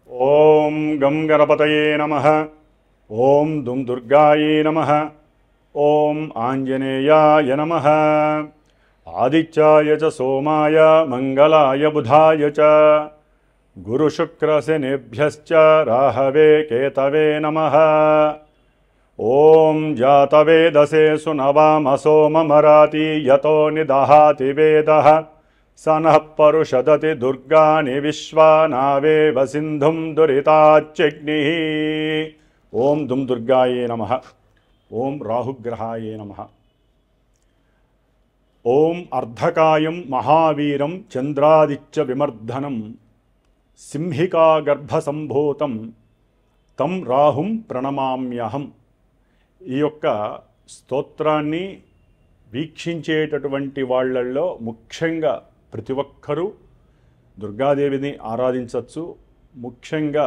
ఓం గం గణపతయే నమః. ఓం దుం దుర్గాయే నమః. ఓం ఆంజనేయాయ నమః. ఆదిత్యాయ చ సోమాయ మంగళాయ బుధాయ చ గురుశుక్రశనిభ్యశ్చ రాహవే కేతవే నమః. ఓం జాతవేదసే సునవామసో మమరాతి యతో నిదహాతి వేదః స నః పరుషదతి దుర్గాని విశ్వానావేవ సింధుం దురితాచ్యగ్నిః. ఓం దుం దుర్గాయే నమః. ఓం రాహుగ్రహాయే నమః. ఓం అర్ధకాయం మహావీరం చంద్రాదిత్య విమర్ధనం సింహికా గర్భసంభూతం తం రాహుం ప్రణమామ్యహం. ఈ యొక్క స్తోత్రాన్ని వీక్షించేటటువంటి వాళ్ళల్లో ముఖ్యంగా ప్రతి ఒక్కరూ దుర్గాదేవిని ఆరాధించవచ్చు. ముఖ్యంగా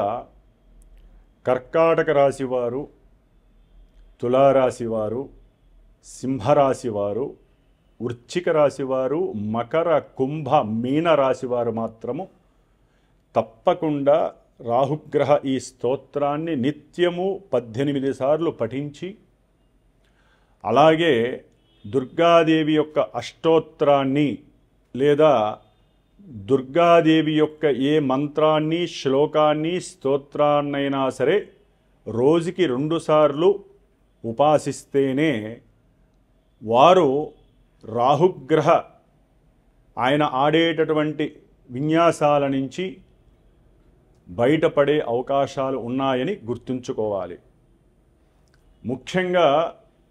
కర్కాటక రాశివారు, తులారాశివారు, సింహరాశివారు, వృశ్చిక రాశివారు, మకర కుంభ మీన రాశివారు మాత్రము తప్పకుండా రాహుగ్రహ ఈ స్తోత్రాన్ని నిత్యము 18 సార్లు పఠించి, అలాగే దుర్గాదేవి యొక్క అష్టోత్తరాన్ని లేదా దుర్గాదేవి యొక్క ఏ మంత్రాన్ని, శ్లోకాన్ని, స్తోత్రాన్నైనా సరే రోజుకి 2 సార్లు ఉపాసిస్తేనే వారు రాహుగ్రహ ఆయన ఆడేటటువంటి విన్యాసాల నుంచి బయటపడే అవకాశాలు ఉన్నాయని గుర్తుంచుకోవాలి. ముఖ్యంగా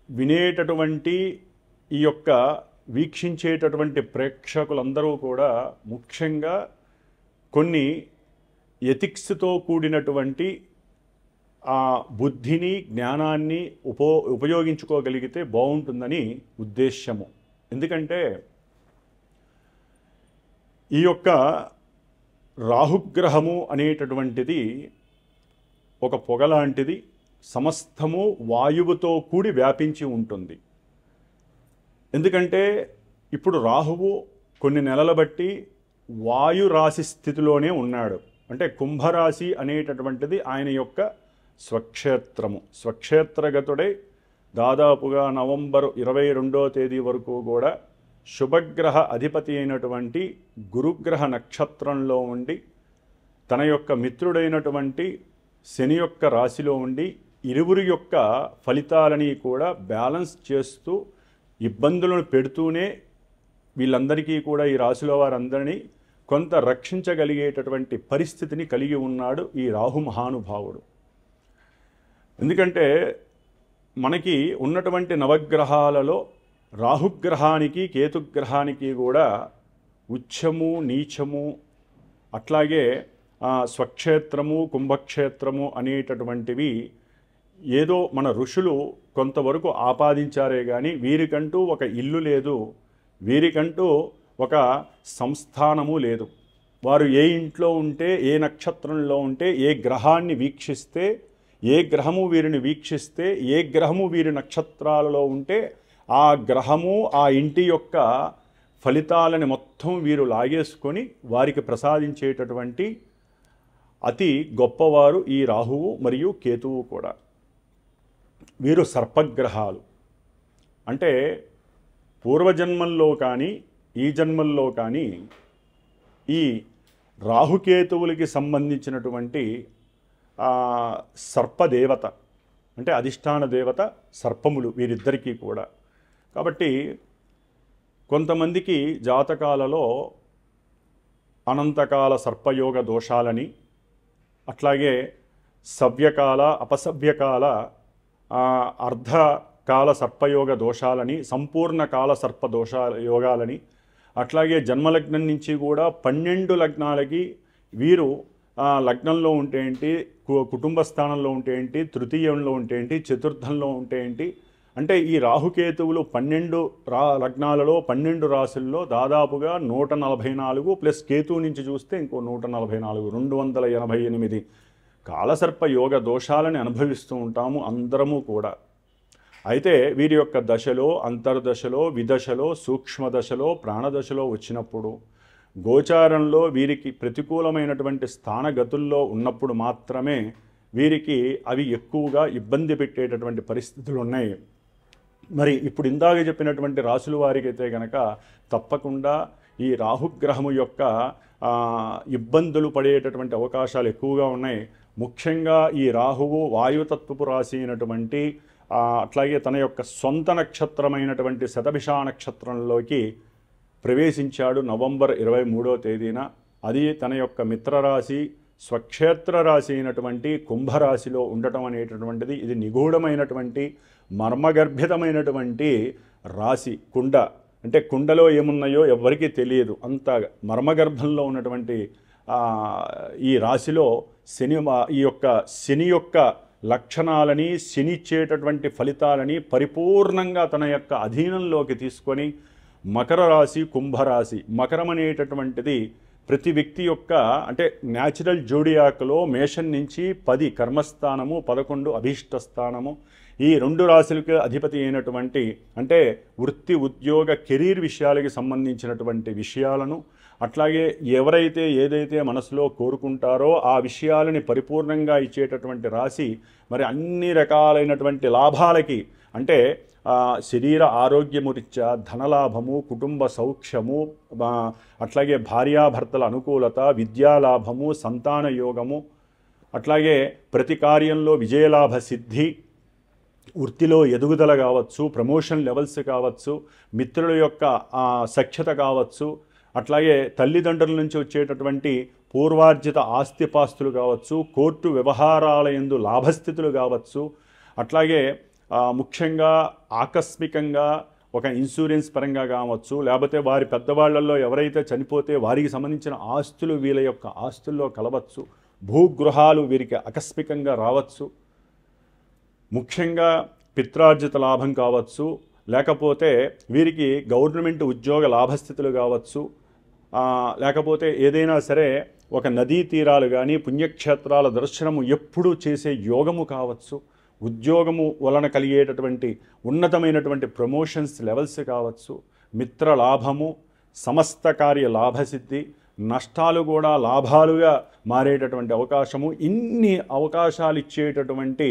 వినేటటువంటి ఈ యొక్క వీక్షించేటటువంటి ప్రేక్షకులందరూ కూడా ముఖ్యంగా కొన్ని ఎథిక్స్తో కూడినటువంటి ఆ బుద్ధిని, జ్ఞానాన్ని ఉపయోగించుకోగలిగితే బాగుంటుందని ఉద్దేశ్యము. ఎందుకంటే ఈ యొక్క రాహుగ్రహము అనేటటువంటిది ఒక పొగ లాంటిది, సమస్తము వాయువుతో కూడి వ్యాపించి ఉంటుంది. ఎందుకంటే ఇప్పుడు రాహువు కొన్ని నెలల బట్టి వాయురాశి స్థితిలోనే ఉన్నాడు. అంటే కుంభరాశి అనేటటువంటిది ఆయన యొక్క స్వక్షేత్రము. స్వక్షేత్రగతుడై దాదాపుగా నవంబర్ 22వ తేదీ వరకు కూడా శుభగ్రహ అధిపతి అయినటువంటి గురుగ్రహ నక్షత్రంలో ఉండి తన యొక్క మిత్రుడైనటువంటి శని యొక్క రాశిలో ఉండి ఇరువురి యొక్క ఫలితాలని కూడా బ్యాలెన్స్ చేస్తూ ఇబ్బందులను పెడుతూనే వీళ్ళందరికీ కూడా, ఈ రాశిలో వారందరినీ కొంత రక్షించగలిగేటటువంటి పరిస్థితిని కలిగి ఉన్నాడు ఈ రాహు మహానుభావుడు. ఎందుకంటే మనకి ఉన్నటువంటి నవగ్రహాలలో రాహుగ్రహానికి, కేతుగ్రహానికి కూడా ఉచ్చము, నీచము, అట్లాగే స్వక్షేత్రము, కుంభక్షేత్రము అనేటటువంటివి ఏదో మన ఋషులు కొంతవరకు ఆపాదించారే కానీ వీరికంటూ ఒక ఇల్లు లేదు, వీరికంటూ ఒక సంస్థానము లేదు. వారు ఏ ఇంట్లో ఉంటే, ఏ నక్షత్రంలో ఉంటే, ఏ గ్రహాన్ని వీక్షిస్తే, ఏ గ్రహము వీరిని వీక్షిస్తే, ఏ గ్రహము వీరి నక్షత్రాలలో ఉంటే ఆ గ్రహము ఆ ఇంటి యొక్క ఫలితాలని మొత్తం వీరు లాగేసుకొని వారికి ప్రసాదించేటటువంటి అతి గొప్పవారు ఈ రాహువు మరియు కేతువు కూడా. వీరు సర్పగ్రహాలు. అంటే పూర్వజన్మల్లో కానీ ఈ జన్మల్లో కానీ ఈ రాహుకేతువులకి సంబంధించినటువంటి సర్పదేవత, అంటే అధిష్టాన దేవత సర్పములు వీరిద్దరికీ కూడా. కాబట్టి కొంతమందికి జాతకాలలో అనంతకాల సర్పయోగ దోషాలని, అట్లాగే సవ్యకాల, అపసవ్యకాల, అర్ధకాల సర్పయోగ దోషాలని, సంపూర్ణ కాల సర్ప యోగాలని, అట్లాగే జన్మలగ్నం నుంచి కూడా 12 లగ్నాలకి వీరు లగ్నంలో ఉంటే ఏంటి, కుటుంబ స్థానంలో ఉంటే ఏంటి, తృతీయంలో ఉంటే ఏంటి, చతుర్థంలో ఉంటే ఏంటి, అంటే ఈ రాహుకేతువులు 12 లగ్నాలలో 12 రాశుల్లో దాదాపుగా 144 ప్లస్ కేతువు నుంచి చూస్తే ఇంకో 144, 288 కాలసర్ప యోగ దోషాలని అనుభవిస్తూ ఉంటాము అందరము కూడా. అయితే వీరి యొక్క దశలో, అంతర్దశలో, విదశలో, సూక్ష్మదశలో, ప్రాణదశలో వచ్చినప్పుడు గోచారంలో వీరికి ప్రతికూలమైనటువంటి స్థానగతుల్లో ఉన్నప్పుడు మాత్రమే వీరికి అవి ఎక్కువగా ఇబ్బంది పెట్టేటటువంటి పరిస్థితులు ఉన్నాయి. మరి ఇప్పుడు ఇందాక చెప్పినటువంటి రాసుల వారికైతే కనుక తప్పకుండా ఈ రాహుగ్రహము యొక్క ఇబ్బందులు పడేటటువంటి అవకాశాలు ఎక్కువగా ఉన్నాయి. ముఖ్యంగా ఈ రాహువు వాయుతత్వపు రాశి అయినటువంటి అట్లాగే తన యొక్క సొంత నక్షత్రమైనటువంటి శతభిష నక్షత్రంలోకి ప్రవేశించాడు నవంబర్ 23వ తేదీన. అది తన యొక్క మిత్రరాశి స్వక్షేత్ర రాశి అయినటువంటి కుంభరాశిలో ఉండటం అనేటటువంటిది ఇది నిగూఢమైనటువంటి మర్మగర్భితమైనటువంటి రాశి. కుండ అంటే కుండలో ఏమున్నాయో ఎవరికీ తెలియదు, అంత మర్మగర్భంలో ఉన్నటువంటి ఈ రాశిలో శని యొక్క లక్షణాలని, శని ఇచ్చేటటువంటి ఫలితాలని పరిపూర్ణంగా తన యొక్క అధీనంలోకి తీసుకొని మకర రాశి, కుంభరాశి. మకరం అనేటటువంటిది ప్రతి వ్యక్తి యొక్క అంటే న్యాచురల్ జోడియాక్లో మేషం నుంచి 10 కర్మస్థానము, 11 అభీష్ట స్థానము. ఈ 2 రాశులకు అధిపతి అయినటువంటి అంటే వృత్తి, ఉద్యోగ, కెరీర్ విషయాలకి సంబంధించినటువంటి విషయాలను, అట్లాగే ఎవరైతే ఏదైతే మనసులో కోరుకుంటారో ఆ విషయాలని పరిపూర్ణంగా ఇచ్చేటటువంటి రాశి. మరి అన్ని రకాలైనటువంటి లాభాలకి అంటే శరీర ఆరోగ్యము రీత్యా ధనలాభము, కుటుంబ సౌఖ్యము, అట్లాగే భార్యాభర్తల అనుకూలత, విద్యాలాభము, సంతాన యోగము, అట్లాగే ప్రతి కార్యంలో విజయలాభ సిద్ధి, వృత్తిలో ఎదుగుదల కావచ్చు, ప్రమోషన్ లెవెల్స్ కావచ్చు, మిత్రుల యొక్క సఖ్యత కావచ్చు, అట్లాగే తల్లిదండ్రుల నుంచి వచ్చేటటువంటి పూర్వార్జిత ఆస్తిపాస్తులు కావచ్చు, కోర్టు వ్యవహారాలయందు లాభస్థితులు కావచ్చు, అట్లాగే ముఖ్యంగా ఆకస్మికంగా ఒక ఇన్సూరెన్స్ పరంగా కావచ్చు, లేకపోతే వారి పెద్దవాళ్లలో ఎవరైతే చనిపోతే వారికి సంబంధించిన ఆస్తులు వీళ్ళ యొక్క ఆస్తుల్లో కలవచ్చు, భూగృహాలు వీరికి ఆకస్మికంగా రావచ్చు, ముఖ్యంగా పిత్రార్జిత లాభం కావచ్చు, లేకపోతే వీరికి గవర్నమెంట్ ఉద్యోగ లాభస్థితులు కావచ్చు, లేకపోతే ఏదైనా సరే ఒక నదీ తీరాలు కానీ పుణ్యక్షేత్రాల దర్శనము ఎప్పుడూ చేసే యోగము కావచ్చు, ఉద్యోగము వలన కలిగేటటువంటి ఉన్నతమైనటువంటి ప్రమోషన్స్ లెవెల్స్ కావచ్చు, మిత్ర లాభము, సమస్త కార్య లాభసిద్ధి, నష్టాలు కూడా లాభాలుగా మారేటటువంటి అవకాశము. ఇన్ని అవకాశాలు ఇచ్చేటటువంటి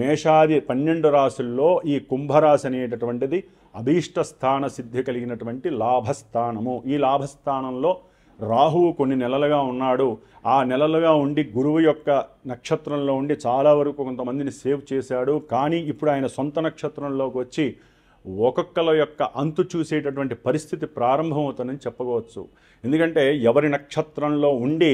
మేషాది 12 రాశుల్లో ఈ కుంభరాశి అనేటటువంటిది అభీష్ట స్థాన సిద్ధి కలిగినటువంటి లాభస్థానము. ఈ లాభస్థానంలో రాహువు కొన్ని నెలలుగా ఉన్నాడు. ఆ నెలలుగా ఉండి గురువు యొక్క నక్షత్రంలో ఉండి చాలా వరకు కొంతమందిని సేవ్ చేశాడు. కానీ ఇప్పుడు ఆయన సొంత నక్షత్రంలోకి వచ్చి ఒక్కొక్కల యొక్క అంతు చూసేటటువంటి పరిస్థితి ప్రారంభమవుతుందని చెప్పవచ్చు. ఎందుకంటే ఎవరి నక్షత్రంలో ఉండి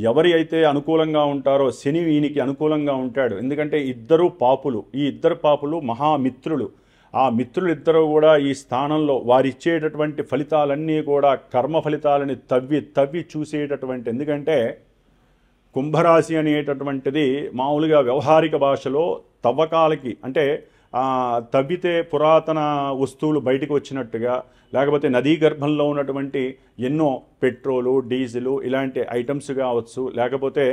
ఎవరి అయితే అనుకూలంగా ఉంటారో శని ఈయనకి అనుకూలంగా ఉంటాడు. ఎందుకంటే ఇద్దరు పాపులు, ఈ ఇద్దరు పాపులు మహామిత్రులు. ఆ మిత్రులు ఇద్దరు కూడా ఈ స్థానంలో వారిచ్చేటటువంటి ఫలితాలన్నీ కూడా కర్మ ఫలితాలని తవ్వి చూసేటటువంటి. ఎందుకంటే కుంభరాశి అనేటటువంటిది మామూలుగా వ్యవహారిక భాషలో తవ్వకాలకి అంటే తవ్వితే పురాతన వస్తువులు బయటకు వచ్చినట్టుగా, లేకపోతే నదీ గర్భంలో ఉన్నటువంటి ఎన్నో పెట్రోలు, డీజిలు ఇలాంటి ఐటమ్స్ కావచ్చు, లేకపోతే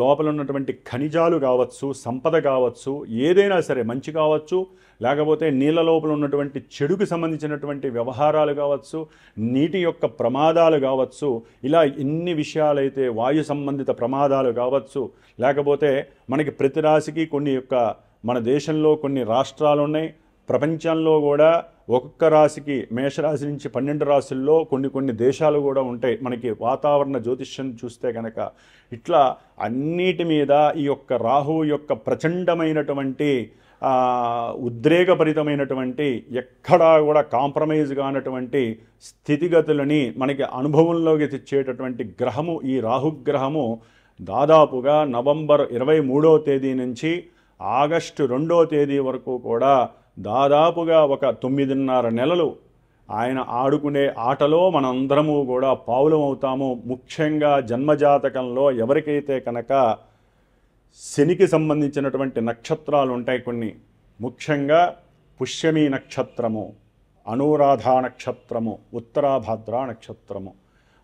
లోపల ఉన్నటువంటి ఖనిజాలు కావచ్చు, సంపద కావచ్చు, ఏదైనా సరే మంచి కావచ్చు, లేకపోతే నీళ్ళ లోపల ఉన్నటువంటి చెడుకు సంబంధించినటువంటి వ్యవహారాలు కావచ్చు, నీటి యొక్క ప్రమాదాలు కావచ్చు, ఇలా ఎన్ని విషయాలైతే వాయు సంబంధిత ప్రమాదాలు కావచ్చు, లేకపోతే మనకి ప్రతి రాశికి కొన్ని యొక్క మన దేశంలో కొన్ని రాష్ట్రాలు ఉన్నాయి, ప్రపంచంలో కూడా ఒక్కొక్క రాశికి మేషరాశి నుంచి 12 రాశుల్లో కొన్ని దేశాలు కూడా ఉంటాయి. మనకి వాతావరణ జ్యోతిష్యం చూస్తే కనుక ఇట్లా అన్నిటి మీద ఈ యొక్క రాహువు యొక్క ప్రచండమైనటువంటి ఉద్రేకభరితమైనటువంటి ఎక్కడా కూడా కాంప్రమైజ్ కానటువంటి స్థితిగతులని మనకి అనుభవంలోకి తెచ్చేటటువంటి గ్రహము ఈ రాహుగ్రహము. దాదాపుగా నవంబర్ 23వ తేదీ నుంచి ఆగస్టు 2వ తేదీ వరకు కూడా దాదాపుగా ఒక 9.5 నెలలు ఆయన ఆడుకునే ఆటలో మనందరము కూడా పావులం అవుతాము. ముఖ్యంగా జన్మజాతకంలో ఎవరికైతే కనుక శనికి సంబంధించినటువంటి నక్షత్రాలు ఉంటాయి కొన్ని, ముఖ్యంగా పుష్యమి నక్షత్రము, అనురాధ నక్షత్రము, ఉత్తరాభాద్ర నక్షత్రము,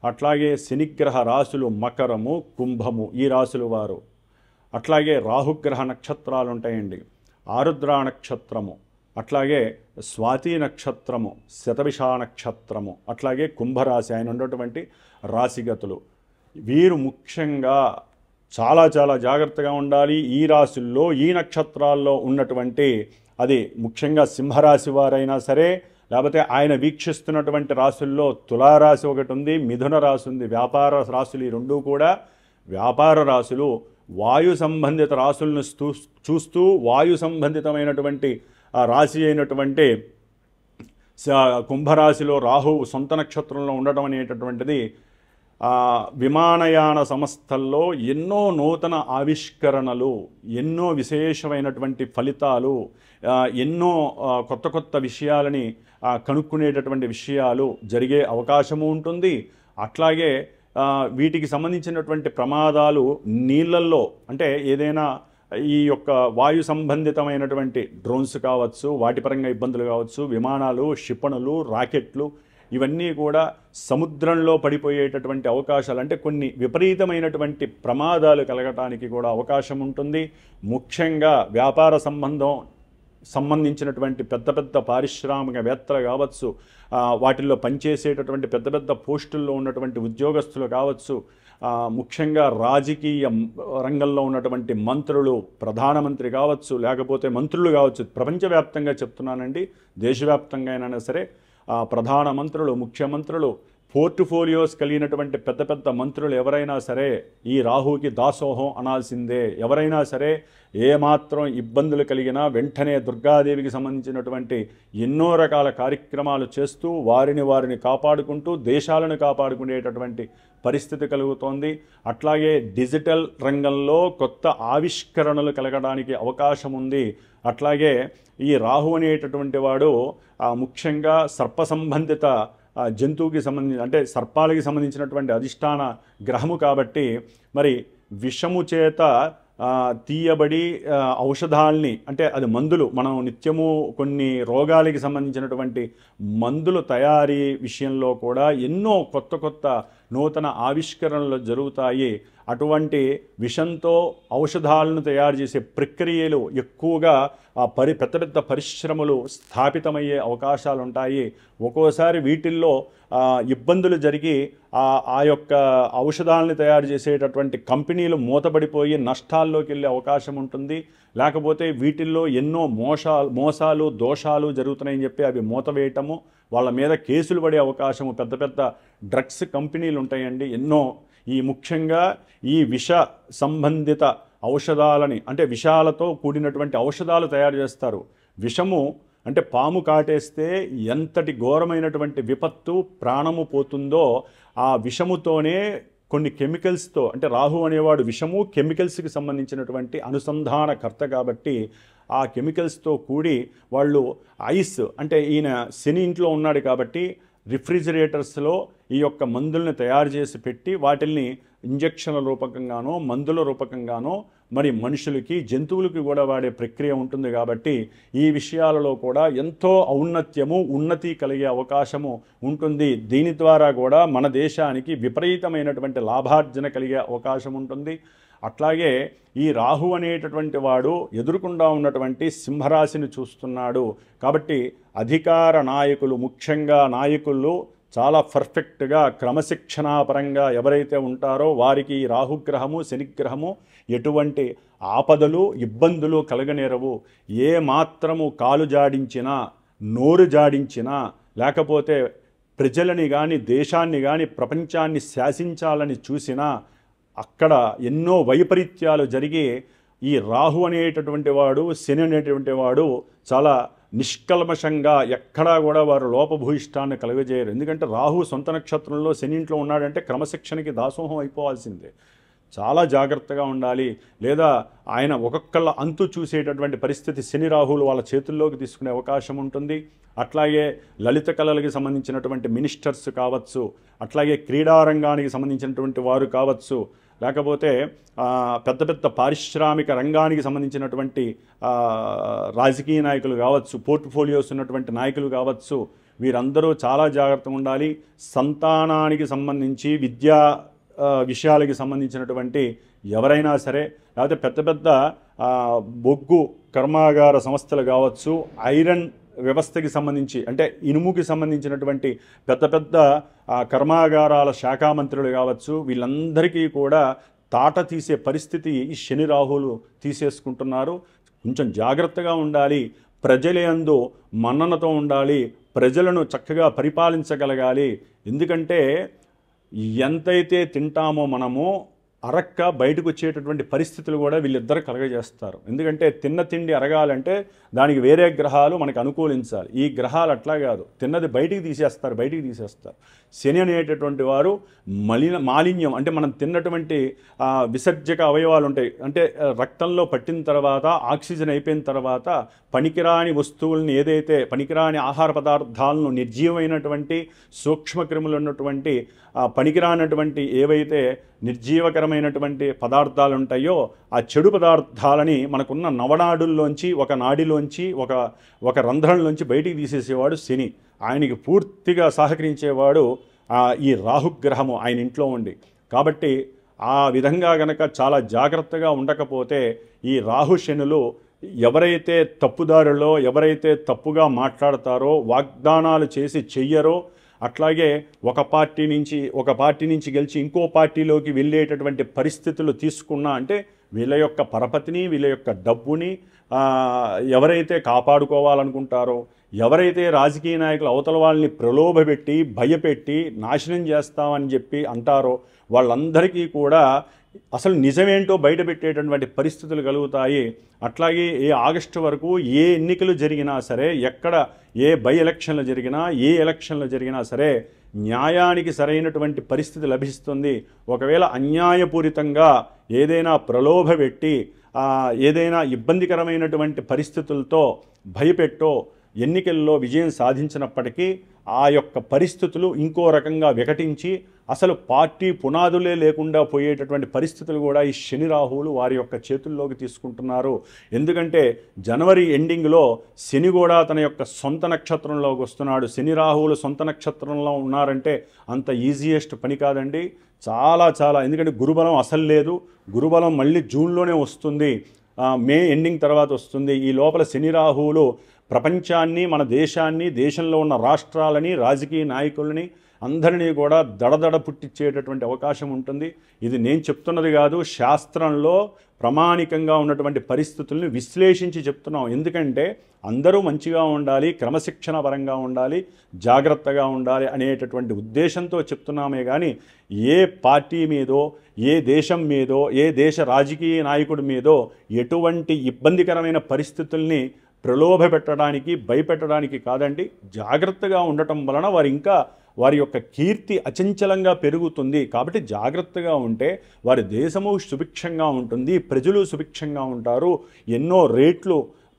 అట్లాగే శనిగ్రహ రాశులు మకరము, కుంభము ఈ రాశులు వారు. అట్లాగే రాహుగ్రహ నక్షత్రాలు ఉంటాయండి, ఆరుద్ర నక్షత్రము, అట్లాగే స్వాతి నక్షత్రము, శతభిష నక్షత్రము, అట్లాగే కుంభరాశి ఆయన ఉన్నటువంటి రాశిగతులు. వీరు ముఖ్యంగా చాలా చాలా జాగ్రత్తగా ఉండాలి. ఈ రాశుల్లో ఈ నక్షత్రాల్లో ఉన్నటువంటి, అది ముఖ్యంగా సింహరాశి వారైనా సరే, లేకపోతే ఆయన వీక్షిస్తున్నటువంటి రాశుల్లో తులారాశి ఒకటి ఉంది, మిథున రాశి ఉంది. వ్యాపార రాశులు ఈ రెండూ కూడా వ్యాపార రాశులు. వాయు సంబంధిత రాశులను చూస్తూ వాయు సంబంధితమైనటువంటి ఆ రాశి అయినటువంటి కుంభరాశిలో రాహువు సొంత నక్షత్రంలో ఉండటం అనేటటువంటిది విమానయాన సంస్థల్లో ఎన్నో నూతన ఆవిష్కరణలు, ఎన్నో విశేషమైనటువంటి ఫలితాలు, ఎన్నో కొత్త కొత్త విషయాలని కనుక్కునేటటువంటి విషయాలు జరిగే అవకాశము ఉంటుంది. అట్లాగే వీటికి సంబంధించినటువంటి ప్రమాదాలు నీళ్ళల్లో, అంటే ఏదైనా ఈ యొక్క వాయు సంబంధితమైనటువంటి డ్రోన్స్ కావచ్చు, వాటి పరంగా ఇబ్బందులు కావచ్చు, విమానాలు, క్షిపణులు, రాకెట్లు, ఇవన్నీ కూడా సముద్రంలో పడిపోయేటటువంటి అవకాశాలు, అంటే కొన్ని విపరీతమైనటువంటి ప్రమాదాలు కలగటానికి కూడా అవకాశం ఉంటుంది. ముఖ్యంగా వ్యాపార సంబంధించినటువంటి పెద్ద పెద్ద పారిశ్రామికవేత్తలు కావచ్చు, వాటిల్లో పనిచేసేటటువంటి పెద్ద పెద్ద పోస్టుల్లో ఉన్నటువంటి ఉద్యోగస్తులు కావచ్చు, ముఖ్యంగా రాజకీయ రంగంలో ఉన్నటువంటి మంత్రులు, ప్రధానమంత్రి కావచ్చు, లేకపోతే మంత్రులు కావచ్చు, ప్రపంచవ్యాప్తంగా చెప్తున్నానండి, దేశవ్యాప్తంగా అయినా సరే ప్రధాన మంత్రులు, ముఖ్యమంత్రులు, పోర్ట్ఫోలియోస్ కలిగినటువంటి పెద్ద పెద్ద మంత్రులు ఎవరైనా సరే ఈ రాహుకి దాసోహం అనాల్సిందే. ఎవరైనా సరే ఏమాత్రం ఇబ్బందులు కలిగినా వెంటనే దుర్గాదేవికి సంబంధించినటువంటి ఎన్నో రకాల కార్యక్రమాలు చేస్తూ వారిని కాపాడుకుంటూ దేశాలను కాపాడుకునేటటువంటి పరిస్థితి కలుగుతోంది. అట్లాగే డిజిటల్ రంగంలో కొత్త ఆవిష్కరణలు కలగడానికి అవకాశం ఉంది. అట్లాగే ఈ రాహు అనేటటువంటి వాడు ముఖ్యంగా సర్ప సంబంధిత జంతువుకి సంబంధించి, అంటే సర్పాలకి సంబంధించినటువంటి అధిష్టాన గ్రహము కాబట్టి మరి విషము చేత తీయబడి ఔషధాల్ని, అంటే అది మందులు, మనం నిత్యము కొన్ని రోగాలకి సంబంధించినటువంటి మందుల తయారీ విషయంలో కూడా ఎన్నో కొత్త కొత్త నూతన ఆవిష్కరణలు జరుగుతాయి. అటువంటి విషంతో ఔషధాలను తయారు చేసే ప్రక్రియలు ఎక్కువగా పెద్ద పెద్ద పరిశ్రమలు స్థాపితమయ్యే అవకాశాలు ఉంటాయి. ఒక్కోసారి వీటిల్లో ఇబ్బందులు జరిగి ఆ యొక్క ఔషధాలను తయారు చేసేటటువంటి కంపెనీలు మూతపడిపోయి నష్టాల్లోకి వెళ్ళే అవకాశం ఉంటుంది. లేకపోతే వీటిల్లో ఎన్నో మోసాలు దోషాలు జరుగుతున్నాయని చెప్పి అవి మూతవేయటము, వాళ్ళ మీద కేసులు పడే అవకాశము, పెద్ద పెద్ద డ్రగ్స్ కంపెనీలు ఉంటాయండి ఎన్నో. ఈ ముఖ్యంగా ఈ విష సంబంధిత ఔషధాలని, అంటే విషాలతో కూడినటువంటి ఔషధాలు తయారు చేస్తారు. విషము అంటే పాము కాటేస్తే ఎంతటి ఘోరమైనటువంటి విపత్తు, ప్రాణము పోతుందో ఆ విషముతోనే కొన్ని కెమికల్స్తో, అంటే రాహు అనేవాడు విషము కెమికల్స్కి సంబంధించినటువంటి అనుసంధానకర్త కాబట్టి ఆ కెమికల్స్తో కూడి వాళ్ళు ఐస్, అంటే ఈయన శని ఇంట్లో ఉన్నాడు కాబట్టి రిఫ్రిజిరేటర్స్లో ఈ యొక్క మందుల్ని తయారు చేసి పెట్టి వాటిల్ని ఇంజక్షన్ల రూపకంగానో మందుల రూపకంగానో మరి మనుషులకి, జంతువులకి కూడా వాడే ప్రక్రియ ఉంటుంది. కాబట్టి ఈ విషయాలలో కూడా ఎంతో ఔన్నత్యము, ఉన్నతి కలిగే అవకాశము ఉంటుంది. దీని ద్వారా కూడా మన దేశానికి విపరీతమైనటువంటి లాభార్జన కలిగే అవకాశం ఉంటుంది. అట్లాగే ఈ రాహు అనేటటువంటి వాడు ఎదురుకుండా ఉన్నటువంటి సింహరాశిని చూస్తున్నాడు కాబట్టి అధికార నాయకులు, ముఖ్యంగా నాయకులు చాలా పర్ఫెక్ట్గా క్రమశిక్షణాపరంగా ఎవరైతే ఉంటారో వారికి ఈ రాహుగ్రహము, శనిగ్రహము ఎటువంటి ఆపదలు, ఇబ్బందులు కలగనేరవు. ఏ మాత్రము కాలు జాడించినా, నోరు జాడించినా, లేకపోతే ప్రజలని కానీ, దేశాన్ని కానీ, ప్రపంచాన్ని శాసించాలని చూసినా అక్కడ ఎన్నో వైపరీత్యాలు జరిగి ఈ రాహు అనేటటువంటి వాడు, శని అనేటువంటి వాడు చాలా నిష్కల్మషంగా ఎక్కడా కూడా వారు లోపభూయిష్టాన్ని కలుగజేయరు. ఎందుకంటే రాహు సొంత నక్షత్రంలో శని ఇంట్లో ఉన్నాడంటే క్రమశిక్షణకి దాసోహం అయిపోవాల్సిందే. చాలా జాగ్రత్తగా ఉండాలి. లేదా ఆయన ఒక్కొక్కళ్ళ అంతు చూసేటటువంటి పరిస్థితి శని రాహులు వాళ్ళ చేతుల్లోకి తీసుకునే అవకాశం ఉంటుంది. అట్లాగే లలిత కళలకి సంబంధించినటువంటి మినిస్టర్స్ కావచ్చు, అట్లాగే క్రీడారంగానికి సంబంధించినటువంటి వారు కావచ్చు, లేకపోతే పెద్ద పెద్ద పారిశ్రామిక రంగానికి సంబంధించినటువంటి రాజకీయ నాయకులు కావచ్చు, పోర్ట్ఫోలియోస్ ఉన్నటువంటి నాయకులు కావచ్చు, వీరందరూ చాలా జాగ్రత్తగా ఉండాలి. సంతానానికి సంబంధించి విద్యా విషయాలకి సంబంధించినటువంటి ఎవరైనా సరే, లేకపోతే పెద్ద పెద్ద బొగ్గు కర్మాగార సంస్థలు కావచ్చు, ఐరన్ వ్యవస్థకి సంబంధించి అంటే ఇనుముకి సంబంధించినటువంటి పెద్ద పెద్ద కర్మాగారాల శాఖా మంత్రులు కావచ్చు, వీళ్ళందరికీ కూడా తాట తీసే పరిస్థితి ఈ శని రాహులు తీసేసుకుంటున్నారు. కొంచెం జాగ్రత్తగా ఉండాలి, ప్రజలందు మన్ననతో ఉండాలి, ప్రజలను చక్కగా పరిపాలించగలగాలి. ఎందుకంటే ఎంతైతే తింటామో మనము అరక్క బయటకు వచ్చేటటువంటి పరిస్థితులు కూడా వీళ్ళిద్దరు కలగజేస్తారు. ఎందుకంటే తిన్న తిండి అరగాలంటే దానికి వేరే గ్రహాలు మనకు అనుకూలించాలి. ఈ గ్రహాలు అట్లా కాదు, తిన్నది బయటికి తీసేస్తారు. శని అనేటటువంటి వారు మాలిన్యం అంటే మనం తిన్నటువంటి విసర్జక అవయవాలు ఉంటాయి, అంటే రక్తంలో పట్టిన తర్వాత ఆక్సిజన్ అయిపోయిన తర్వాత పనికిరాని వస్తువులను, ఏదైతే పనికిరాని ఆహార పదార్థాలను, నిర్జీవమైనటువంటి సూక్ష్మక్రిములు ఉన్నటువంటి పనికిరానటువంటి ఏవైతే నిర్జీవకరమైనటువంటి పదార్థాలు ఉంటాయో ఆ చెడు పదార్థాలని మనకున్న నవనాడుల్లోంచి, ఒక నాడిలోంచి, ఒక రంధ్రంలోంచి బయటికి తీసేసేవాడు శని. ఆయనకి పూర్తిగా సహకరించేవాడు ఈ రాహుగ్రహము ఆయన ఇంట్లో ఉండి. కాబట్టి ఆ విధంగా గనక చాలా జాగ్రత్తగా ఉండకపోతే ఈ రాహు శనులు ఎవరైతే తప్పుదారులో, ఎవరైతే తప్పుగా మాట్లాడతారో, వాగ్దానాలు చేసి చెయ్యరో, అట్లాగే ఒక పార్టీ నుంచి గెలిచి ఇంకో పార్టీలోకి వెళ్ళేటటువంటి పరిస్థితులు తీసుకున్నా అంటే వీళ్ళ యొక్క పరపతిని, వీళ్ళ యొక్క డబ్బుని ఎవరైతే కాపాడుకోవాలనుకుంటారో, ఎవరైతే రాజకీయ నాయకులు అవతల వాళ్ళని ప్రలోభపెట్టి, భయపెట్టి నాశనం చేస్తామని చెప్పి అంటారో వాళ్ళందరికీ కూడా అసలు నిజమేంటో బయటపెట్టేటటువంటి పరిస్థితులు కలుగుతాయి. అట్లాగే ఈ ఆగస్టు వరకు ఏ ఎన్నికలు జరిగినా సరే, ఎక్కడ ఏ బై ఎలక్షన్లు జరిగినా, ఏ ఎలక్షన్లు జరిగినా సరే న్యాయానికి సరైనటువంటి పరిస్థితి లభిస్తుంది. ఒకవేళ అన్యాయపూరితంగా ఏదైనా ప్రలోభపెట్టి ఏదైనా ఇబ్బందికరమైనటువంటి పరిస్థితులతో భయపెట్టో ఎన్నికల్లో విజయం సాధించినప్పటికీ ఆ యొక్క పరిస్థితులు ఇంకో రకంగా వికటించి అసలు పార్టీ పునాదులే లేకుండా పోయేటటువంటి పరిస్థితులు కూడా ఈ శని రాహువులు వారి యొక్క చేతుల్లోకి తీసుకుంటున్నారు. ఎందుకంటే జనవరి ఎండింగ్లో శని కూడా తన యొక్క సొంత నక్షత్రంలోకి వస్తున్నాడు. శని రాహువులు సొంత నక్షత్రంలో ఉన్నారంటే అంత ఈజియెస్ట్ పని కాదండి, చాలా. ఎందుకంటే గురుబలం అసలు లేదు, గురుబలం మళ్ళీ జూన్లోనే వస్తుంది, మే ఎండింగ్ తర్వాత వస్తుంది. ఈ లోపల శని రాహువులు ప్రపంచాన్ని, మన దేశాన్ని, దేశంలో ఉన్న రాష్ట్రాలని, రాజకీయ నాయకులని అందరినీ కూడా దడదడ పుట్టించేటటువంటి అవకాశం ఉంటుంది. ఇది నేను చెప్తున్నది కాదు, శాస్త్రంలో ప్రామాణికంగా ఉన్నటువంటి పరిస్థితుల్ని విశ్లేషించి చెప్తున్నాం. ఎందుకంటే అందరూ మంచిగా ఉండాలి, క్రమశిక్షణ పరంగా ఉండాలి, జాగ్రత్తగా ఉండాలి అనేటటువంటి ఉద్దేశంతో చెప్తున్నామే కానీ ఏ పార్టీ మీదో, ఏ దేశం మీదో, ఏ దేశ రాజకీయ నాయకుడి మీదో ఎటువంటి ఇబ్బందికరమైన పరిస్థితుల్ని ప్రలోభ పెట్టడానికి, భయపెట్టడానికి కాదండి. జాగ్రత్తగా ఉండటం వలన వారి యొక్క కీర్తి అచంచలంగా పెరుగుతుంది. కాబట్టి జాగ్రత్తగా ఉంటే వారి దేశము సుభిక్షంగా ఉంటుంది, ప్రజలు సుభిక్షంగా ఉంటారు, ఎన్నో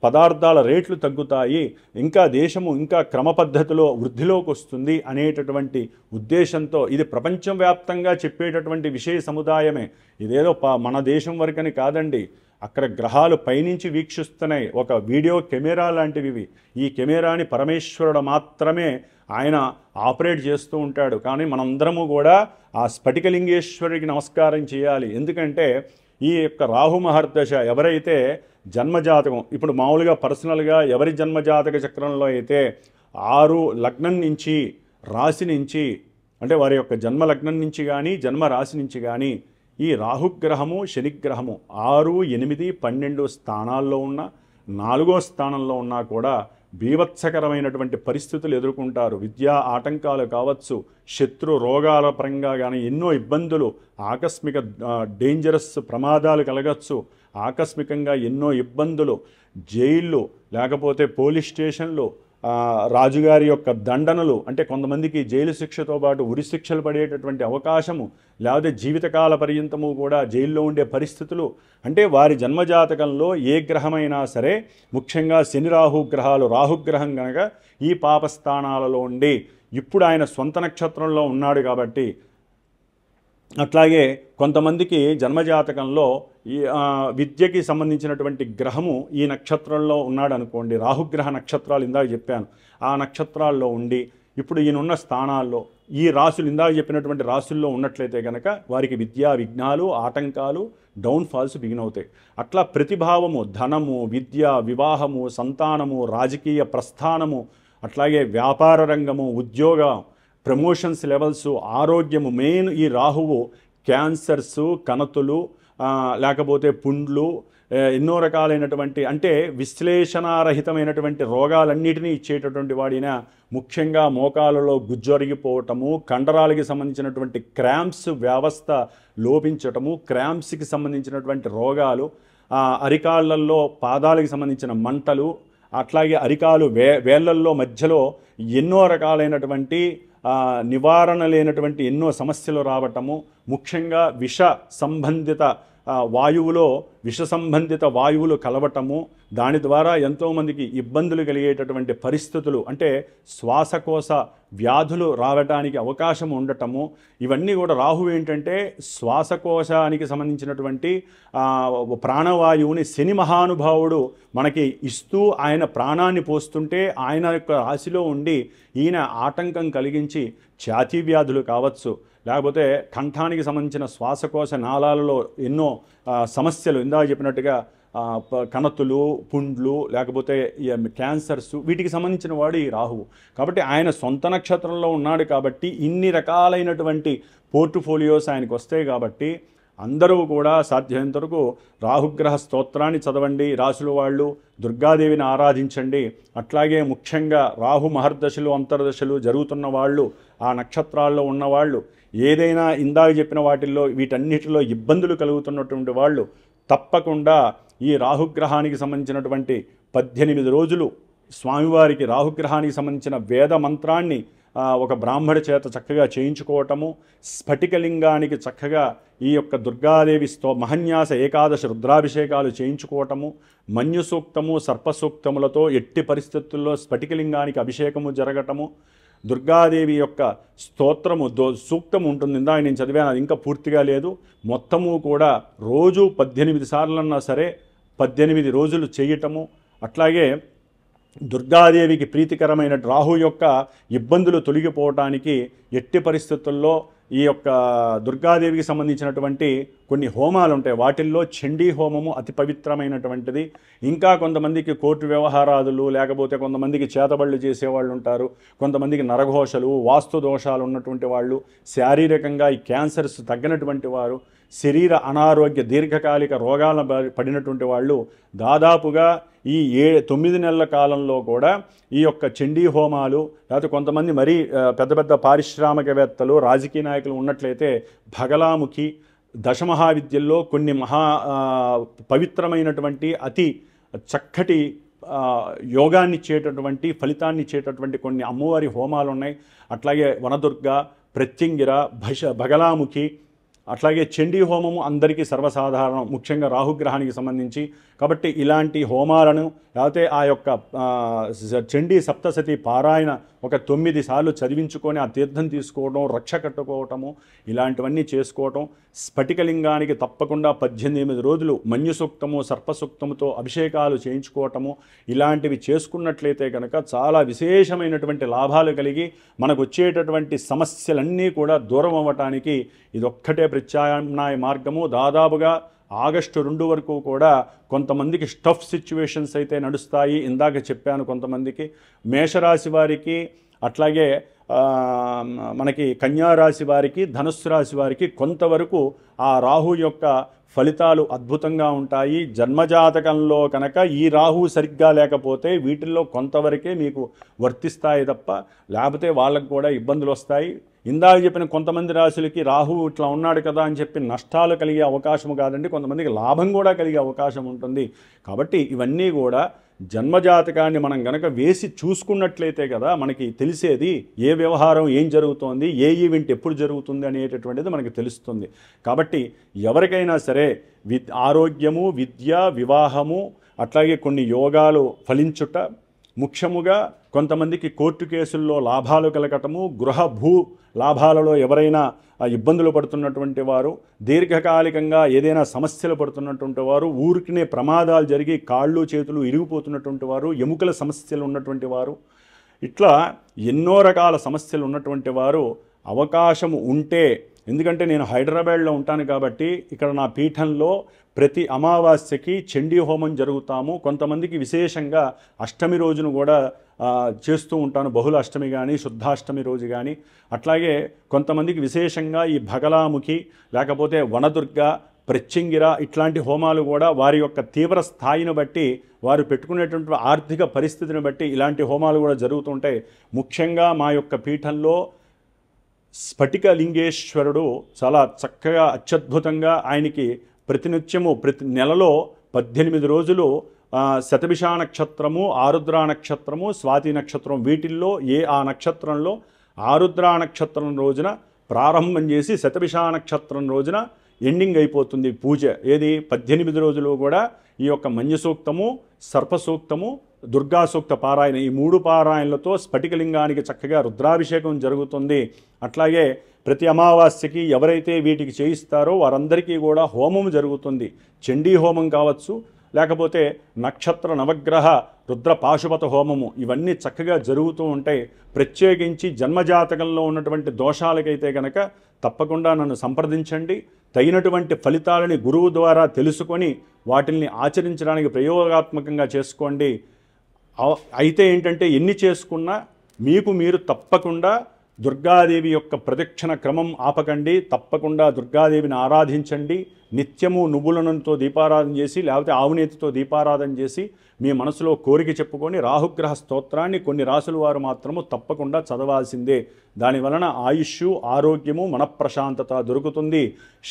పదార్థాల రేట్లు తగ్గుతాయి, ఇంకా దేశము ఇంకా క్రమ పద్ధతిలో వృద్ధిలోకి వస్తుంది అనేటటువంటి ఉద్దేశంతో ఇది ప్రపంచవ్యాప్తంగా చెప్పేటటువంటి విషయ సముదాయమే. ఇదేదో మన దేశం వరకని కాదండి, అక్కడ గ్రహాలు పైనుంచి వీక్షిస్తున్నాయి. ఒక వీడియో కెమెరా లాంటివి. ఈ కెమెరాని పరమేశ్వరుడు మాత్రమే ఆయన ఆపరేట్ చేస్తూ ఉంటాడు. కానీ మనందరము కూడా ఆ స్ఫటికలింగేశ్వరుడికి నమస్కారం చేయాలి. ఎందుకంటే ఈ యొక్క రాహు మహర్దశ ఎవరైతే జన్మజాతకం, ఇప్పుడు మామూలుగా పర్సనల్గా ఎవరి జన్మజాతక చక్రంలో అయితే 6 లగ్నం నుంచి, రాశి నుంచి, అంటే వారి యొక్క జన్మ లగ్నం నుంచి కానీ జన్మ రాశి నుంచి కానీ ఈ రాహుగ్రహము, శనిగ్రహము 6, 8, 12 స్థానాల్లో ఉన్న, 4వ స్థానంలో ఉన్నా కూడా బీభత్సకరమైనటువంటి పరిస్థితులు ఎదుర్కొంటారు. విద్యా ఆటంకాలు కావచ్చు, శత్రు రోగాల పరంగా కానీ ఎన్నో ఇబ్బందులు, ఆకస్మిక డేంజరస్ ప్రమాదాలు కలగచ్చు, ఆకస్మికంగా ఎన్నో ఇబ్బందులు, జైళ్ళు, లేకపోతే పోలీస్ స్టేషన్లు, రాజుగారి యొక్క దండనలు, అంటే కొంతమందికి జైలు శిక్షతో పాటు ఉరి శిక్షలు పడేటటువంటి అవకాశము, లేకపోతే జీవితకాల పర్యంతము కూడా జైల్లో ఉండే పరిస్థితులు. అంటే వారి జన్మజాతకంలో ఏ గ్రహమైనా సరే, ముఖ్యంగా శని రాహు గ్రహాలు, రాహుగ్రహం కనుక ఈ పాపస్థానాలలో ఉండి ఇప్పుడు ఆయన సొంత నక్షత్రంలో ఉన్నాడు కాబట్టి, అట్లాగే కొంతమందికి జన్మజాతకంలో ఈ విద్యకి సంబంధించినటువంటి గ్రహము ఈ నక్షత్రంలో ఉన్నాడు అనుకోండి, రాహుగ్రహ నక్షత్రాలు ఇందాక చెప్పాను, ఆ నక్షత్రాల్లో ఉండి ఇప్పుడు ఈయనున్న స్థానాల్లో ఈ రాశులు ఇందాక చెప్పినటువంటి రాశుల్లో ఉన్నట్లయితే కనుక వారికి విద్యా విఘ్నాలు, ఆటంకాలు, డౌన్ఫాల్స్ బిగిన్ అవుతాయి. అట్లా ప్రతిభావము, ధనము, విద్య, వివాహము, సంతానము, రాజకీయ ప్రస్థానము, అట్లాగే వ్యాపార రంగము, ఉద్యోగ ప్రమోషన్స్ లెవెల్స్, ఆరోగ్యము, మెయిన్ ఈ రాహువు క్యాన్సర్సు, కణతులు, లేకపోతే పుండ్లు, ఎన్నో రకాలైనటువంటి అంటే విశ్లేషణారహితమైనటువంటి రోగాలన్నిటినీ ఇచ్చేటటువంటి వాడిన, ముఖ్యంగా మోకాలలో గుజ్జొరిగిపోవటము, కండరాలకి సంబంధించినటువంటి క్రాంప్స్ వ్యవస్థ లోపించటము, క్రాంప్స్కి సంబంధించినటువంటి రోగాలు, అరికాళ్ళల్లో పాదాలకు సంబంధించిన మంటలు, అట్లాగే అరికాలు వేళ్ళల్లో మధ్యలో ఎన్నో రకాలైనటువంటి నివారణ లేనటువంటి ఎన్నో సమస్యలు రావటము, ముఖ్యంగా విష సంబంధిత వాయువులో విష సంబంధిత వాయువులు కలవటము, దాని ద్వారా ఎంతోమందికి ఇబ్బందులు కలిగేటటువంటి పరిస్థితులు, అంటే శ్వాసకోశ వ్యాధులు రావడానికి అవకాశం ఉండటము, ఇవన్నీ కూడా రాహు ఏంటంటే శ్వాసకోశానికి సంబంధించినటువంటి ప్రాణవాయువుని శని మహానుభావుడు మనకి ఇస్తూ ఆయన ప్రాణాన్ని పోస్తుంటే ఆయన యొక్క రాశిలో ఉండి ఈయన ఆటంకం కలిగించి ఛాతీ వ్యాధులు కావచ్చు, లేకపోతే కంఠానికి సంబంధించిన శ్వాసకోశ నాళాలలో ఎన్నో సమస్యలు, ఇందాక చెప్పినట్టుగా కణతులు, పుండ్లు, లేకపోతే క్యాన్సర్స్, వీటికి సంబంధించిన వాడు ఈ రాహువు. కాబట్టి ఆయన సొంత నక్షత్రంలో ఉన్నాడు కాబట్టి ఇన్ని రకాలైనటువంటి పోర్ట్ఫోలియోస్ ఆయనకు వస్తాయి. కాబట్టి అందరూ కూడా సాధ్యమైనంత వరకు రాహుగ్రహ స్తోత్రాన్ని చదవండి, రాశుల వాళ్ళు దుర్గాదేవిని ఆరాధించండి. అట్లాగే ముఖ్యంగా రాహు మహర్దశలు, అంతర్దశలు జరుగుతున్న వాళ్ళు, ఆ నక్షత్రాల్లో ఉన్నవాళ్ళు, ఏదైనా ఇందాక చెప్పిన వాటిల్లో వీటన్నిటిలో ఇబ్బందులు కలుగుతున్నటువంటి వాళ్ళు తప్పకుండా ఈ రాహుగ్రహానికి సంబంధించినటువంటి 18 రోజులు స్వామివారికి రాహుగ్రహానికి సంబంధించిన వేద మంత్రాన్ని ఒక బ్రాహ్మడి చేత చక్కగా చేయించుకోవటము, స్ఫటికలింగానికి చక్కగా ఈ యొక్క దుర్గాదేవి మహన్యాస ఏకాదశి రుద్రాభిషేకాలు చేయించుకోవటము, మన్యు సూక్తము, సర్పసూక్తములతో ఎట్టి పరిస్థితుల్లో స్ఫటికలింగానికి అభిషేకము జరగటము, దుర్గాదేవి యొక్క స్తోత్రము సూక్తం ఉంటుంది, ఇందాక నేను చదివాను, అది ఇంకా పూర్తిగా లేదు. మొత్తము కూడా రోజు 18 సార్లన్నా సరే 18 రోజులు చేయటము. అట్లాగే దుర్గాదేవికి ప్రీతికరమైన రాహు యొక్క ఇబ్బందులు తొలగిపోవటానికి ఎట్టి పరిస్థితుల్లో ఈ యొక్క దుర్గాదేవికి సంబంధించినటువంటి కొన్ని హోమాలు ఉంటాయి, వాటిల్లో చండీ హోమము అతి పవిత్రమైనటువంటిది. ఇంకా కొంతమందికి కోర్టు వ్యవహారాదులు, లేకపోతే కొంతమందికి చేతబళ్ళు చేసేవాళ్ళు ఉంటారు, కొంతమందికి నరఘోషలు, వాస్తు దోషాలు ఉన్నటువంటి వాళ్ళు, శారీరకంగా ఈ క్యాన్సర్స్ తగ్గినటువంటి వారు, శరీర అనారోగ్య దీర్ఘకాలిక రోగాల పడినటువంటి వాళ్ళు దాదాపుగా ఈ 9 నెలల కాలంలో కూడా ఈ యొక్క చండీ హోమాలు, లేకపోతే కొంతమంది మరీ పెద్ద పెద్ద పారిశ్రామికవేత్తలు, రాజకీయ నాయకులు ఉన్నట్లయితే భగలాముఖి, దశమహావిద్యల్లో కొన్ని పవిత్రమైనటువంటి అతి చక్కటి యోగాన్ని ఇచ్చేటటువంటి ఫలితాన్ని ఇచ్చేటటువంటి కొన్ని అమ్మవారి హోమాలు ఉన్నాయి. అట్లాగే వనదుర్గ, ప్రత్యంగిర, భగలాముఖి, అట్లాగే చండీ హోమము అందరికీ సర్వసాధారణం, ముఖ్యంగా రాహుగ్రహానికి సంబంధించి. కాబట్టి ఇలాంటి హోమాలను, లేకపోతే ఆ యొక్క చండీ సప్తసతి పారాయణ ఒక 9 సార్లు చదివించుకొని ఆ తీర్థం తీసుకోవడం, రక్ష కట్టుకోవటము, ఇలాంటివన్నీ చేసుకోవటం. స్ఫటికలింగానికి తప్పకుండా 18 రోజులు మన్యుసూక్తము, సర్పసూక్తముతో అభిషేకాలు చేయించుకోవటము, ఇలాంటివి చేసుకున్నట్లయితే కనుక చాలా విశేషమైనటువంటి లాభాలు కలిగి మనకు వచ్చేటటువంటి సమస్యలన్నీ కూడా దూరం అవ్వటానికి ఇదొక్కటే ప్రత్యామ్నాయ మార్గము. దాదాపుగా ఆగస్టు 2 వరకు కూడా కొంతమందికి స్టఫ్ సిచ్యువేషన్స్ అయితే నడుస్తాయి, ఇందాక చెప్పాను. కొంతమందికి మేషరాశి వారికి, అట్లాగే మనకి కన్యారాశి వారికి, ధనుస్సు రాశి వారికి కొంతవరకు ఆ రాహు యొక్క ఫలితాలు అద్భుతంగా ఉంటాయి. జన్మజాతకంలో కనుక ఈ రాహు సరిగ్గా లేకపోతే వీటిల్లో కొంతవరకే మీకు వర్తిస్తాయి తప్ప, లేకపోతే వాళ్ళకు కూడా ఇబ్బందులు వస్తాయి. ఇందాక చెప్పిన కొంతమంది రాశులకి రాహు ఇట్లా ఉన్నాడు కదా అని చెప్పి నష్టాలు కలిగే అవకాశం కాదండి, కొంతమందికి లాభం కూడా కలిగే అవకాశం ఉంటుంది. కాబట్టి ఇవన్నీ కూడా జన్మజాతకాన్ని మనం గనక వేసి చూసుకున్నట్లయితే కదా మనకి తెలిసేది, ఏ వ్యవహారం ఏం జరుగుతోంది, ఏ ఈవెంట్ ఎప్పుడు జరుగుతుంది అనేటటువంటిది మనకి తెలుస్తుంది. కాబట్టి ఎవరికైనా సరే ఆరోగ్యము, విద్య, వివాహము, అట్లాగే కొన్ని యోగాలు ఫలించుట, ముఖ్యముగా కొంతమందికి కోర్టు కేసుల్లో లాభాలు కలగటము, గృహ భూ లాభాలలో ఎవరైనా ఇబ్బందులు పడుతున్నటువంటి వారు, దీర్ఘకాలికంగా ఏదైనా సమస్యలు పడుతున్నటువంటి వారు, ఊరికినే ప్రమాదాలు జరిగి కాళ్ళు చేతులు ఇరిగిపోతున్నటువంటి వారు, ఎముకల సమస్యలు ఉన్నటువంటి వారు, ఇట్లా ఎన్నో రకాల సమస్యలు ఉన్నటువంటి వారు అవకాశము ఉంటే ఎందుకంటే నేను హైదరాబాద్లో ఉంటాను కాబట్టి ఇక్కడ నా పీఠంలో ప్రతి అమావాస్యకి చండీ హోమం జరుగుతాము. కొంతమందికి విశేషంగా అష్టమి రోజును కూడా చేస్తూ ఉంటాను, బహుళ అష్టమి కానీ శుద్ధాష్టమి రోజు కానీ. అట్లాగే కొంతమందికి విశేషంగా ఈ భగలాముఖి లేకపోతే వనదుర్గ ప్రత్యంగిర ఇట్లాంటి హోమాలు కూడా వారి యొక్క తీవ్ర స్థాయిని బట్టి వారు పెట్టుకునేటువంటి ఆర్థిక పరిస్థితిని బట్టి ఇలాంటి హోమాలు కూడా జరుగుతుంటాయి. ముఖ్యంగా మా యొక్క పీఠంలో స్ఫటిక లింగేశ్వరుడు చాలా చక్కగా అత్యద్భుతంగా ఆయనకి ప్రతినిత్యము ప్రతి నెలలో 18 రోజులు శతభిషా నక్షత్రము, ఆరుద్ర నక్షత్రము, స్వాతి నక్షత్రం వీటిల్లో ఆ నక్షత్రంలో ఆరుద్ర నక్షత్రం రోజున ప్రారంభం చేసి శతభిషా నక్షత్రం రోజున ఎండింగ్ అయిపోతుంది పూజ. ఏది 18 రోజులు కూడా ఈ యొక్క మంజ సూక్తము, సర్ప సూక్తము, దుర్గా సూక్త పారాయణ ఈ 3 పారాయణలతో స్ఫటికలింగానికి చక్కగా రుద్రాభిషేకం జరుగుతుంది. అట్లాగే ప్రతి అమావాస్యకి ఎవరైతే వీటికి చేయిస్తారో వారందరికీ కూడా హోమం జరుగుతుంది. చండీ హోమం కావచ్చు, లేకపోతే నక్షత్ర నవగ్రహ రుద్ర పాశుపత హోమము, ఇవన్నీ చక్కగా జరుగుతూ ఉంటాయి. ప్రత్యేకించి జన్మజాతకంలో ఉన్నటువంటి దోషాలకైతే కనుక తప్పకుండా నన్ను సంప్రదించండి. తగినటువంటి ఫలితాలని గురువు ద్వారా తెలుసుకొని వాటిని ఆచరించడానికి ప్రయోగాత్మకంగా చేసుకోండి. అయితే ఏంటంటే ఎన్ని చేసుకున్నా మీకు మీరు తప్పకుండా దుర్గాదేవి యొక్క ప్రదక్షిణ క్రమం ఆపకండి. తప్పకుండా దుర్గాదేవిని ఆరాధించండి. నిత్యము నువ్వుల నూనెతో దీపారాధన చేసి లేకపోతే ఆవునేతితో దీపారాధన చేసి మీ మనసులో కోరిక చెప్పుకొని రాహుగ్రహ స్తోత్రాన్ని కొన్ని రాసుల వారు మాత్రము తప్పకుండా చదవాల్సిందే. దానివలన ఆయుష్, ఆరోగ్యము, మనఃప్రశాంతత దొరుకుతుంది.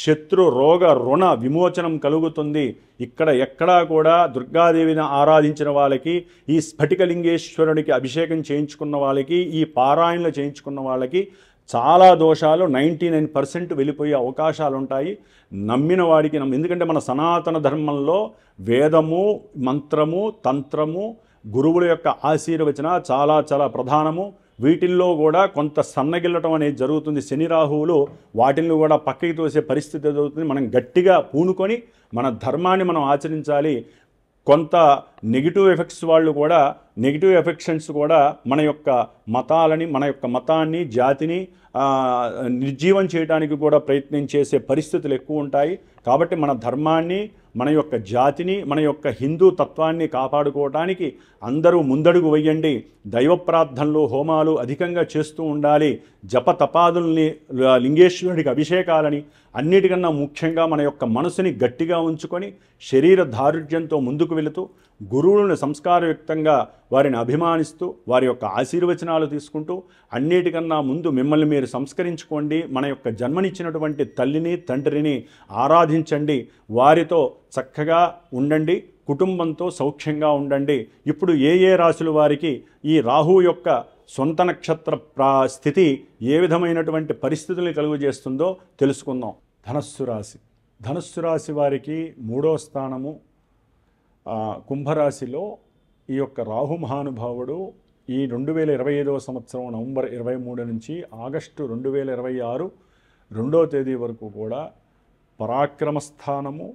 శత్రు రోగ రుణ విమోచనం కలుగుతుంది. ఇక్కడ ఎక్కడా కూడా దుర్గాదేవిని ఆరాధించిన వాళ్ళకి, ఈ స్ఫటికలింగేశ్వరునికి అభిషేకం చేయించుకున్న వాళ్ళకి, ఈ పారాయణలు చేయించుకున్న వాళ్ళకి చాలా దోషాలు 99% వెళ్ళిపోయే అవకాశాలు ఉంటాయి. నమ్మిన వాడికి ఎందుకంటే మన సనాతన ధర్మంలో వేదము, మంత్రము, తంత్రము, గురువుల యొక్క ఆశీర్వచన చాలా చాలా ప్రధానము. వీటిల్లో కూడా కొంత సన్నగిల్లటం అనేది జరుగుతుంది. శని రాహువులు వాటిని కూడా పక్కకి తోసే పరిస్థితి జరుగుతుంది. మనం గట్టిగా పూనుకొని మన ధర్మాన్ని మనం ఆచరించాలి. కొంత నెగిటివ్ ఎఫెక్ట్స్ వాళ్ళు కూడా నెగిటివ్ ఎఫెక్షన్స్ కూడా మన యొక్క మతాలని, మన యొక్క మతాన్ని, జాతిని నిర్జీవం చేయడానికి కూడా ప్రయత్నం చేసే పరిస్థితులు ఎక్కువ ఉంటాయి. కాబట్టి మన ధర్మాన్ని, మన యొక్క జాతిని, మన యొక్క హిందూ తత్వాన్ని కాపాడుకోవడానికి అందరూ ముందడుగు వేయండి. దైవ ప్రార్థనలు, హోమాలు అధికంగా చేస్తూ ఉండాలి. జప తపాదుల్ని, లింగేశ్వరుడికి అభిషేకాలని, అన్నిటికన్నా ముఖ్యంగా మన యొక్క మనసుని గట్టిగా ఉంచుకొని శరీర దారుఢ్యంతో ముందుకు వెళుతూ గురువులను సంస్కారయుక్తంగా వారిని అభిమానిస్తూ వారి యొక్క ఆశీర్వచనాలు తీసుకుంటూ అన్నిటికన్నా ముందు మిమ్మల్ని మీరు సంస్కరించుకోండి. మన యొక్క జన్మనిచ్చినటువంటి తల్లిని, తండ్రిని ఆరాధించండి. వారితో చక్కగా ఉండండి. కుటుంబంతో సౌఖ్యంగా ఉండండి. ఇప్పుడు ఏ రాశుల వారికి ఈ రాహు యొక్క సొంత నక్షత్ర స్థితి ఏ విధమైనటువంటి పరిస్థితుల్ని కలుగజేస్తుందో తెలుసుకుందాం. ధనస్సు రాశి. ధనస్సు రాశి వారికి 3వ స్థానము కుంభరాశిలో ఈ యొక్క రాహు మహానుభావుడు ఈ 2025వ సంవత్సరం నవంబర్ 23 నుంచి ఆగస్టు 2026 2వ తేదీ వరకు కూడా పరాక్రమ స్థానము,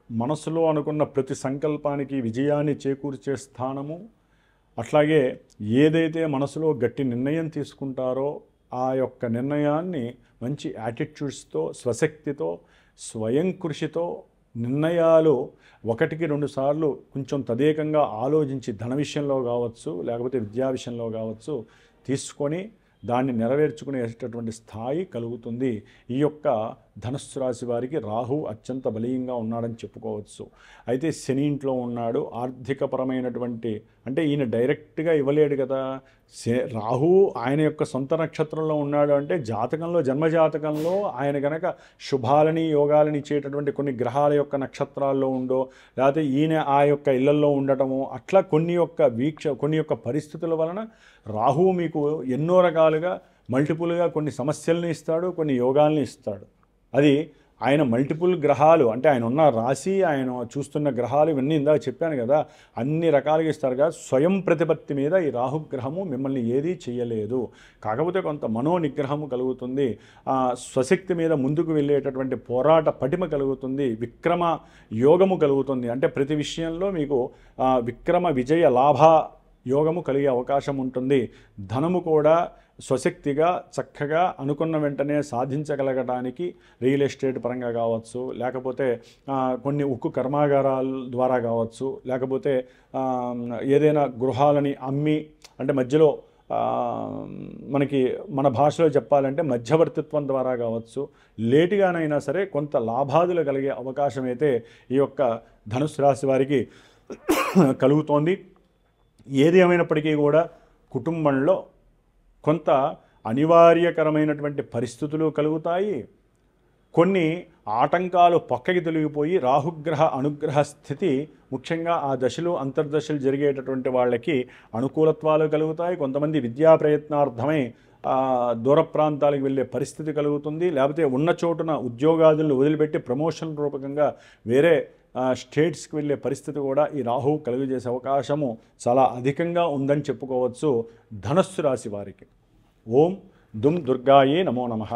మనసులో అనుకున్న ప్రతి సంకల్పానికి విజయాన్ని చేకూర్చే స్థానము, అట్లాగే ఏదైతే మనసులో గట్టి నిర్ణయం తీసుకుంటారో ఆ యొక్క నిర్ణయాన్ని మంచి యాటిట్యూడ్స్తో, స్వశక్తితో, స్వయం కృషితో నిర్ణయాలు 1-2 సార్లు కొంచెం తదేకంగా ఆలోచించి ధన విషయంలో కావచ్చు, లేకపోతే విద్యా విషయంలో కావచ్చు తీసుకొని దాన్ని నెరవేర్చుకునేటటువంటి స్థాయి కలుగుతుంది. ఈ యొక్క ధనుస్సు రాశి వారికి రాహు అత్యంత బలీయంగా ఉన్నాడని చెప్పుకోవచ్చు. అయితే శని ఇంట్లో ఉన్నాడు. ఆర్థికపరమైనటువంటి అంటే ఈయన డైరెక్ట్గా ఇవ్వలేడు కదా. రాహు ఆయన యొక్క సొంత నక్షత్రంలో ఉన్నాడు అంటే జాతకంలో, జన్మజాతకంలో ఆయన కనుక శుభాలని, యోగాలని ఇచ్చేటటువంటి కొన్ని గ్రహాల యొక్క నక్షత్రాల్లో ఉండో, లేకపోతే ఈయన ఆ యొక్క ఇళ్లల్లో ఉండటము, అట్లా కొన్ని యొక్క పరిస్థితుల వలన రాహువు మీకు ఎన్నో రకాలుగా మల్టిపుల్గా కొన్ని సమస్యల్ని ఇస్తాడు, కొన్ని యోగాల్ని ఇస్తాడు. అది ఆయన మల్టిపుల్ గ్రహాలు అంటే ఆయన ఉన్న రాశి, ఆయన చూస్తున్న గ్రహాలు ఇవన్నీ ఇందాక చెప్పాను కదా, అన్ని రకాలుగా ఇస్తారు కదా. స్వయం ప్రతిపత్తి మీద ఈ రాహుగ్రహము మిమ్మల్ని ఏదీ చేయలేదు. కాకపోతే కొంత మనో నిగ్రహము కలుగుతుంది. స్వశక్తి మీద ముందుకు వెళ్ళేటటువంటి పోరాట పటిమ కలుగుతుంది. విక్రమ యోగము కలుగుతుంది. అంటే ప్రతి విషయంలో మీకు విక్రమ విజయ లాభ యోగము కలిగే అవకాశం ఉంటుంది. ధనము కూడా స్వశక్తిగా చక్కగా అనుకున్న వెంటనే సాధించగలగడానికి రియల్ ఎస్టేట్ పరంగా కావచ్చు, లేకపోతే కొన్ని ఉక్కు కర్మాగారాల ద్వారా కావచ్చు, లేకపోతే ఏదైనా గృహాలని అమ్మి, అంటే మధ్యలో మనకి మన భాషలో చెప్పాలంటే మధ్యవర్తిత్వం ద్వారా కావచ్చు, లేటుగానైనా సరే కొంత లాభాదులు కలిగే అవకాశం అయితే ఈ యొక్క ధనుసు రాశి వారికి కలుగుతోంది. ఏది ఏమైనప్పటికీ కూడా కుటుంబంలో కొంత అనివార్యకరమైనటువంటి పరిస్థితులు కలుగుతాయి. కొన్ని ఆటంకాలు పక్కకి తొలగిపోయి రాహుగ్రహ అనుగ్రహ స్థితి, ముఖ్యంగా ఆ దశలు అంతర్దశలు జరిగేటటువంటి వాళ్ళకి అనుకూలత్వాలు కలుగుతాయి. కొంతమంది విద్యా ప్రయత్నార్థమై దూర ప్రాంతాలకు వెళ్ళే పరిస్థితి కలుగుతుంది. లేకపోతే ఉన్న చోటున ఉద్యోగాదులను వదిలిపెట్టి ప్రమోషన్ రూపకంగా వేరే స్టేట్స్కి వెళ్ళే పరిస్థితి కూడా ఈ రాహువు కలుగజేసే అవకాశము చాలా అధికంగా ఉందని చెప్పుకోవచ్చు ధనస్సు రాశి వారికి. ఓం దుమ్ దుర్గాయే నమో నమః.